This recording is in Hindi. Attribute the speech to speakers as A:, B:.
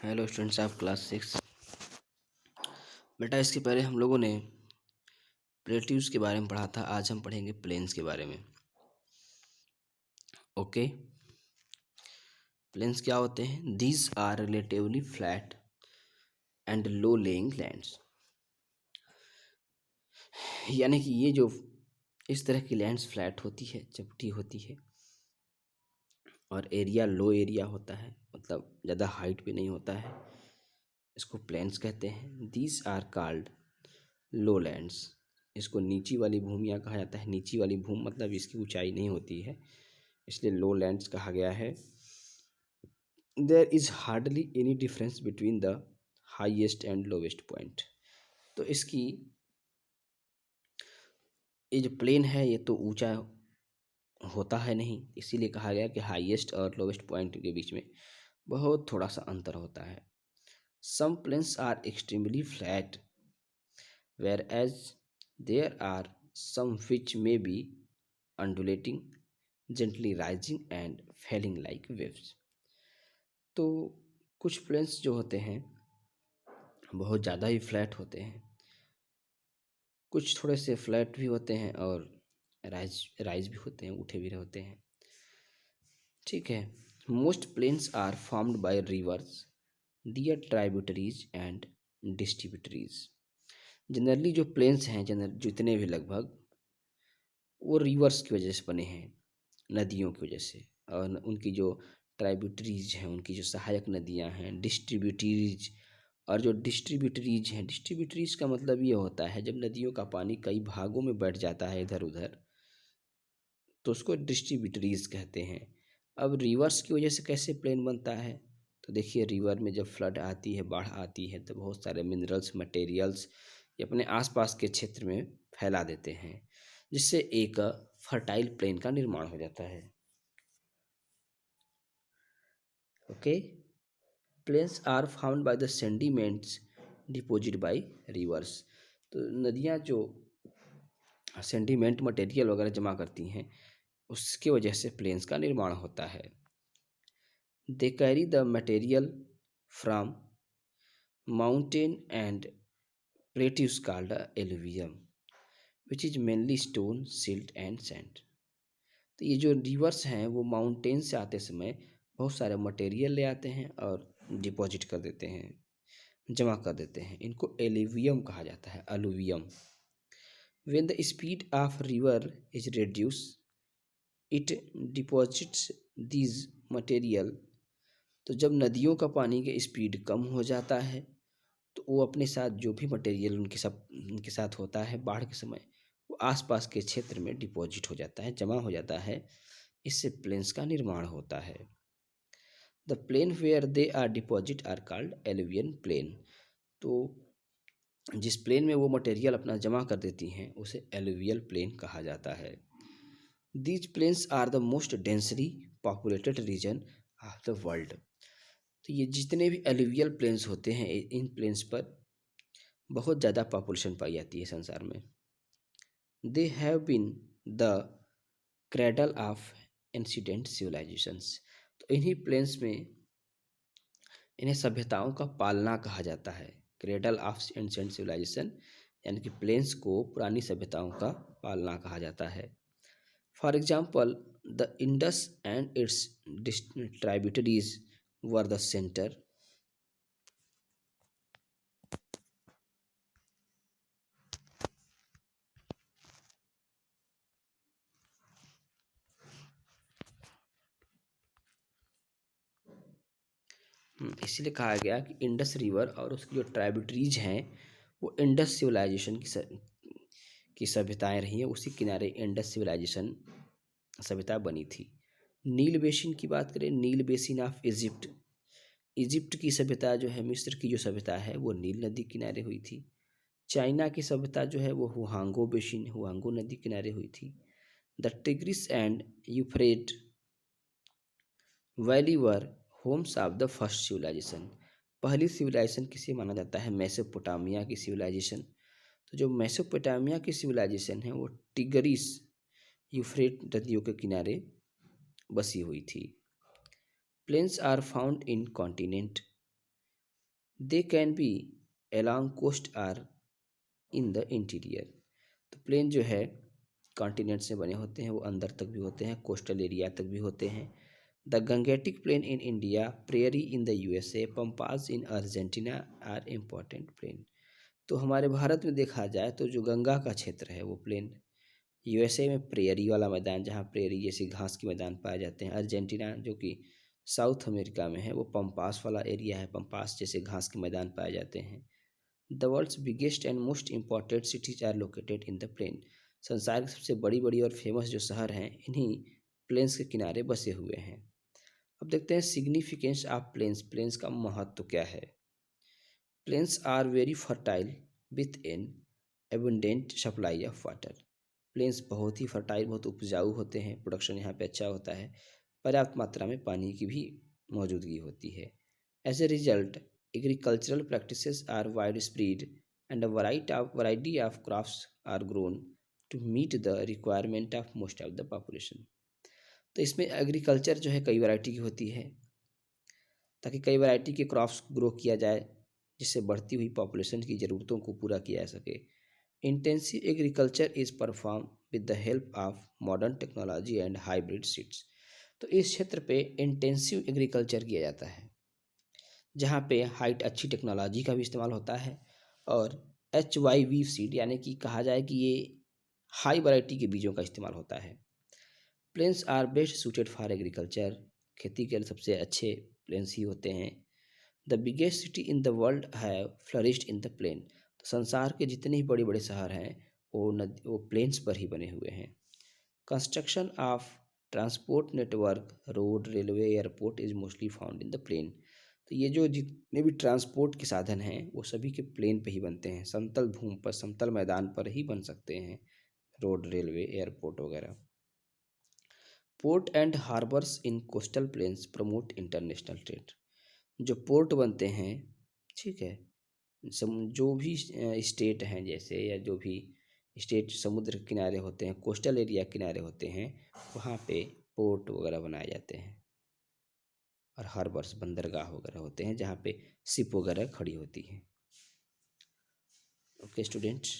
A: Hello students of class 6। बेटा, इसके पहले हम लोगों ने प्लेट्यूज के बारे में पढ़ा था। आज हम पढ़ेंगे प्लेन्स के बारे में। ओके, प्लेन्स क्या होते हैं? These are relatively flat and low lying lands. यानी कि ये जो इस तरह की लैंड्स फ्लैट होती है, चपटी होती है, और एरिया लो एरिया होता है, मतलब ज़्यादा हाइट पे नहीं होता है, इसको प्लेन्स कहते हैं। These are called low lands. इसको नीची वाली भूमियाँ कहा जाता है। नीची वाली भूमि मतलब इसकी ऊंचाई नहीं होती है, इसलिए लो लैंड्स कहा गया है। There is hardly any difference between the highest and lowest point. तो इसकी ये जो प्लेन है ये तो ऊंचा होता है नहीं, इसीलिए कहा गया कि हाईएस्ट और लोवेस्ट पॉइंट के बीच में बहुत थोड़ा सा अंतर होता है। Some plains are extremely flat whereas there are some which may be undulating, gently rising and falling like waves। तो कुछ प्लेन्स जो होते हैं बहुत ज़्यादा ही फ्लैट होते हैं, कुछ थोड़े से फ्लैट भी होते हैं और राइज राइज भी होते हैं, उठे भी होते हैं। ठीक है। Most plains are formed by rivers, their tributaries and distributaries. Generally जो प्लेन्स हैं, जितने भी लगभग, वो रिवर्स की वजह से बने हैं, नदियों की वजह से, और उनकी जो ट्राइब्यूटरीज हैं, उनकी जो सहायक नदियां हैं, डिस्ट्रीब्यूटरीज। और जो डिस्ट्रीब्यूटरीज हैं, डिस्ट्रीब्यूटरीज का मतलब ये होता है जब नदियों का पानी कई भागों में बढ़ जाता है इधर उधर, तो उसको डिस्ट्रीब्यूटरीज कहते हैं। अब रिवर्स की वजह से कैसे प्लेन बनता है? तो देखिए, रिवर में जब फ्लड आती है, बाढ़ आती है, तो बहुत सारे मिनरल्स, मटेरियल्स ये अपने आसपास के क्षेत्र में फैला देते हैं, जिससे एक फर्टाइल प्लेन का निर्माण हो जाता है। Okay, plains are found by the sediments deposit by rivers. तो नदियाँ जो सेंडिमेंट मटेरियल वगैरह जमा करती हैं, उसके वजह से प्लेन्स का निर्माण होता है। They carry the material from mountain and plateaus called alluvium which is mainly stone, silt and sand. तो ये जो रिवर्स हैं वो माउंटेन से आते समय बहुत सारे मटेरियल ले आते हैं और डिपॉजिट कर देते हैं, जमा कर देते हैं। इनको एलुवियम कहा जाता है, alluvium. When the speed of river is reduce it deposits these material. तो जब नदियों का पानी का स्पीड कम हो जाता है तो वो अपने साथ जो भी मटेरियल उनके साथ होता है बाढ़ के समय, वो आसपास के क्षेत्र में डिपॉजिट हो जाता है, जमा हो जाता है। इससे प्लेन्स का निर्माण होता है। The plain where they are deposit are called alluvial plain. तो जिस प्लेन में वो मटेरियल अपना जमा कर देती हैं उसे एलुवियल प्लेन कहा जाता है। These plains are the most densely populated region of the world. तो ये जितने भी एलुवियल प्लेन्स होते हैं, इन प्लेन्स पर बहुत ज़्यादा पॉपुलेशन पाई जाती है संसार में। They have been the cradle of ancient civilisations. तो इन्हीं प्लेन्स में इन्हें सभ्यताओं का पालना कहा जाता है। क्रेडल ऑफ एंशिएंट सिविलाइजेशन यानी कि प्लेन्स को पुरानी सभ्यताओं का पालना कहा जाता है। For example, the Indus and it's tributaries were the centre. इसीलिए कहा गया कि इंडस रिवर और उसकी जो ट्राइब्यूटरीज हैं वो इंडस सिविलाइजेशन की सभ्यताएं रही हैं। उसी किनारे इंडस सिविलाइजेशन सभ्यता बनी थी। नील बेसिन की बात करें, नील बेसिन ऑफ इजिप्ट, इजिप्ट की सभ्यता जो है, मिस्र की जो सभ्यता है वो नील नदी किनारे हुई थी। चाइना की सभ्यता जो है वो हुआंगो बेसिन, हुआंगो नदी किनारे हुई थी। The Tigris and Euphrates valley were homes of the first civilisation. पहली सिविलाइजेशन किसे माना जाता है? मेसोपोटामिया की सिविलाइजेशन। तो जो मेसोपोटामिया की सिविलाइजेशन है वो टिग्रिस यूफ्रेट नदियों के किनारे बसी हुई थी। Plains are found in continent they can be along coast or in the interior. तो प्लेन जो है कॉन्टिनेंट से बने होते हैं, वो अंदर तक भी होते हैं, कोस्टल एरिया तक भी होते हैं। The Gangetic plain in India, prairie in the USA, pampas in Argentina are important plain. तो हमारे भारत में देखा जाए तो जो गंगा का क्षेत्र है वो प्लेन, यूएसए में प्रेयरी वाला मैदान जहाँ प्रेयरी जैसी घास के मैदान पाए जाते हैं, अर्जेंटीना जो कि साउथ अमेरिका में है वो पम्पास वाला एरिया है, पम्पास जैसे घास के मैदान पाए जाते हैं। The world's biggest and most important cities are located in the plain. संसार की सबसे बड़ी बड़ी और फेमस जो शहर हैं इन्हीं प्लेन्स के किनारे बसे हुए हैं। अब देखते हैं सिग्निफिकेंस ऑफ प्लेन्स, प्लेन्स का महत्व क्या है। Plains are very fertile with an abundant supply of water. Plains बहुत ही फर्टाइल, बहुत उपजाऊ होते हैं, प्रोडक्शन यहाँ पे अच्छा होता है, पर्याप्त मात्रा में पानी की भी मौजूदगी होती है। As a result agricultural practices are wide spread and a variety of crops are grown to meet the requirement of most of the population। तो इसमें एग्रीकल्चर जो है कई वैरायटी की होती है ताकि कई वैरायटी के क्रॉप्स ग्रो किया जाए जिससे बढ़ती हुई पॉपुलेशन की ज़रूरतों को पूरा किया जा सके। Intensive agriculture is perform with the help of modern technology and hybrid seeds. तो इस क्षेत्र पे इंटेंसिव एग्रीकल्चर किया जाता है जहाँ पे हाइट अच्छी टेक्नोलॉजी का भी इस्तेमाल होता है और HYV सीड यानी कि कहा जाए कि ये हाई वैरायटी के बीजों का इस्तेमाल होता है। Plains are best suited for agriculture, खेती के लिए सबसे अच्छे प्लेन्स ही होते हैं। The biggest city in the world have flourished in the plain. तो संसार के जितने ही बड़े बड़े शहर हैं वो प्लेन्स पर ही बने हुए हैं। Construction of transport network, road, railway, airport is mostly found in the plain. तो ये जो जितने भी ट्रांसपोर्ट के साधन हैं वो सभी के प्लेन पे ही बनते हैं, समतल भूमि पर, समतल मैदान पर ही बन सकते हैं, रोड, रेलवे, एयरपोर्ट वगैरह। Port and harbours in coastal planes promote international trade. जो पोर्ट बनते हैं, ठीक है, जो भी स्टेट हैं जैसे, या जो भी स्टेट समुद्र किनारे होते हैं, कोस्टल एरिया किनारे होते हैं, वहाँ पे पोर्ट वगैरह बनाए जाते हैं और हार्बर्स बंदरगाह वगैरह होते हैं जहाँ पे शिप वगैरह खड़ी होती हैं। Okay students.